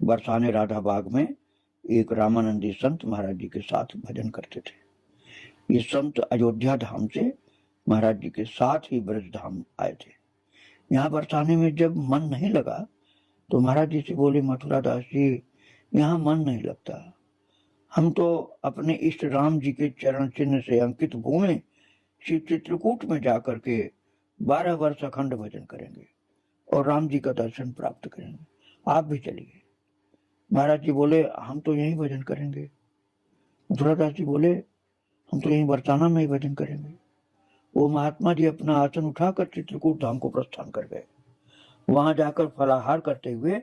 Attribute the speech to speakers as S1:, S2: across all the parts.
S1: बरसाने राधा बाग में एक रामानंदी संत महाराज जी के साथ भजन करते थे। ये संत अयोध्या धाम से महाराज जी के साथ ही ब्रज धाम आए थे। यहाँ बरसाने में जब मन नहीं लगा तो महाराज जी से बोले, मथुरा दास जी, यहाँ मन नहीं लगता, हम तो अपने इष्ट राम जी के चरण चिन्ह से अंकित भूमि श्री चित्रकूट में जाकर के 12 वर्ष अखंड भजन करेंगे और राम जी का दर्शन प्राप्त करेंगे, आप भी चलिए। महाराज जी बोले, हम तो यही भजन करेंगे। मथुरा दास जी बोले, हम तो यही बरसाना में ही भजन करेंगे। वो महात्मा जी अपना आसन उठाकर चित्रकूट धाम को प्रस्थान कर गए। वहां जाकर फलाहार करते हुए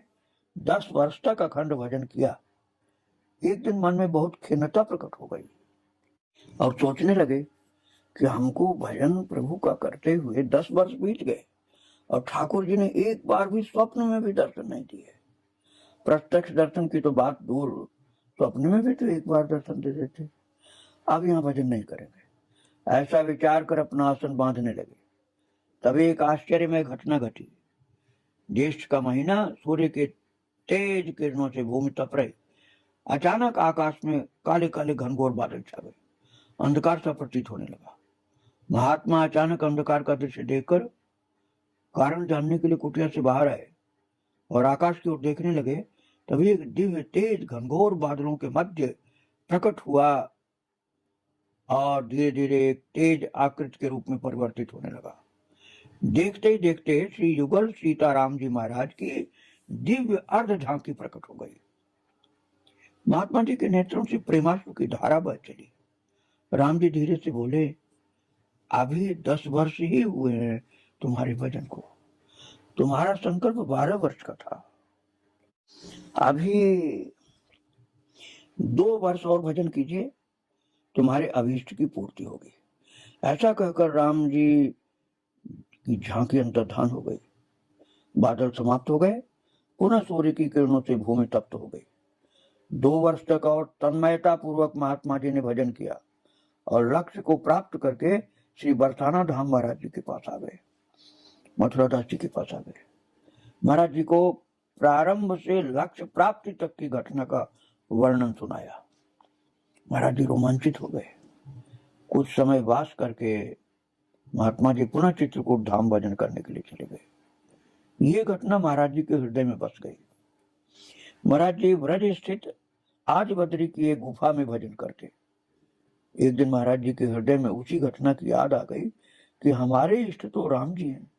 S1: 10 वर्ष तक अखंड भजन किया। एक दिन मन में बहुत खिन्नता प्रकट हो गई और सोचने लगे कि हमको भजन प्रभु का करते हुए 10 वर्ष बीत गए और ठाकुर जी ने एक बार भी स्वप्न में भी दर्शन नहीं दिए। प्रत्यक्ष दर्शन की तो बात दूर, स्वप्न में भी तो एक बार दर्शन दे देते। अब यहाँ भजन नहीं करेंगे, ऐसा विचार कर अपना आसन बांधने लगे। तभी एक आश्चर्यमय घटना घटी। ज्येष्ठ का महीना, सूर्य के तेज किरणों से भूमि तप रही। अचानक आकाश में काले काले घनघोर बादल छा गए, अंधकार सा प्रतीत होने लगा। महात्मा अचानक अंधकार का दृश्य देखकर कारण जानने के लिए कुटिया से बाहर आए और आकाश की ओर देखने लगे। तभी एक दिव्य तेज घनघोर बादलों के मध्य प्रकट हुआ और धीरे धीरे एक तेज आकृति के रूप में परिवर्तित होने लगा। देखते ही देखते श्री युगल सीताराम जी महाराज की दिव्य अर्ध झांकी प्रकट हो गई। महात्मा जी के नेत्रों से प्रेमाश्रु की धारा बह चली। राम जी धीरे से बोले, अभी 10 वर्ष ही हुए हैं तुम्हारे भजन को, तुम्हारा संकल्प 12 वर्ष का था, अभी 2 वर्ष और भजन कीजिए, तुम्हारे अभीष्ट की पूर्ति होगी। ऐसा कहकर राम जी की झांकी अंतर्धान हो गई। बादल समाप्त हो गए, पुनः सूर्य की किरणों से भूमि तप्त हो गई। 2 वर्ष तक और तन्मयता पूर्वक महात्मा जी ने भजन किया और लक्ष्य को प्राप्त करके श्री बरसाना धाम महाराज जी के पास आ गए, मथुरा दास जी के पास आ गए। महाराज जी को प्रारंभ से लक्ष्य प्राप्ति तक की घटना का वर्णन सुनाया। महाराज जी रोमांचित हो गए। कुछ समय वास करके महात्मा जी पुनः चित्रकूट धाम भजन करने के लिए चले गए। ये घटना महाराज जी के हृदय में बस गई। महाराज जी ब्रज स्थित आज बद्री की एक गुफा में भजन करते। एक दिन महाराज जी के हृदय में उसी घटना की याद आ गई कि हमारे इष्ट तो राम जी हैं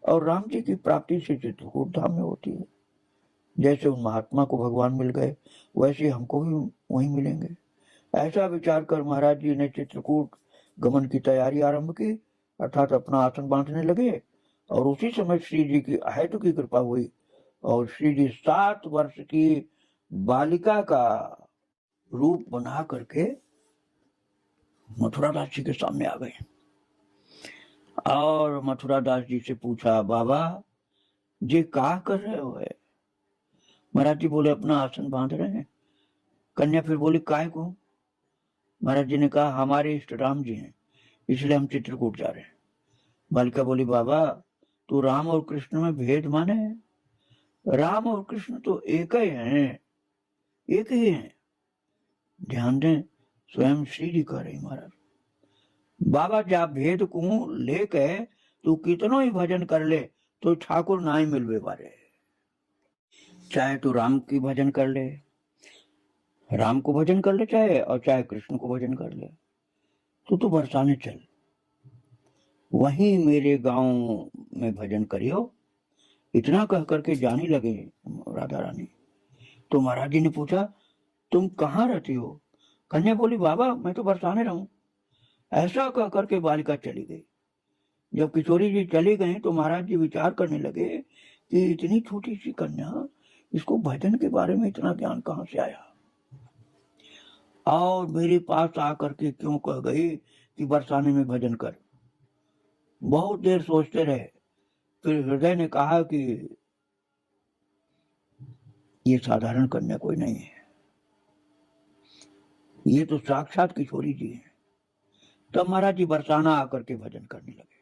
S1: और राम जी की प्राप्ति से चित्रकूट धाम में होती है। जैसे उन महात्मा को भगवान मिल गए, वैसे हमको भी वहीं मिलेंगे। ऐसा विचार कर महाराज जी ने चित्रकूट गमन की तैयारी आरंभ की, अर्थात अपना आसन बांधने लगे। और उसी समय श्री जी की अहेतु की कृपा हुई और श्री जी 7 वर्ष की बालिका का रूप बना करके मथुरा दास जी के सामने आ गए और मथुरा दास जी से पूछा, बाबा जी क्या कर रहे हो? महाराज जी बोले, अपना आसन बांध रहे हैं। कन्या फिर बोली, काय को? महाराज जी ने कहा, हमारे इष्ट राम जी हैं, इसलिए हम चित्रकूट जा रहे हैं। बालिका बोली, बाबा तो राम और कृष्ण में भेद माने हैं? राम और कृष्ण तो एक ही हैं, एक ही हैं। ध्यान दें, स्वयं श्री जी कह रही महाराज। बाबा जा भेद को लेके तू कितनो ही भजन कर ले तो ठाकुर ना ही मिलवे बारे। चाहे तू राम की भजन कर ले, राम को भजन कर ले, चाहे कृष्ण को भजन कर ले, तो बरसाने चल, वहीं मेरे गांव में भजन करियो। इतना कह करके जाने लगे राधा रानी। तो महाराज जी ने पूछा, तुम कहाँ रहती हो? कन्या बोली, बाबा मैं तो बरसाने रहूं। ऐसा कह करके बालिका चली गई। जब किशोरी जी चली गई तो महाराज जी विचार करने लगे कि इतनी छोटी सी कन्या, इसको भजन के बारे में इतना ज्ञान कहाँ से आया और मेरे पास आकर के क्यों कह गई कि बरसाने में भजन कर। बहुत देर सोचते रहे, फिर हृदय ने कहा कि ये साधारण कन्या कोई नहीं है, ये तो साक्षात किशोरी जी है। तब महाराज जी बरसाना आकर के भजन करने लगे।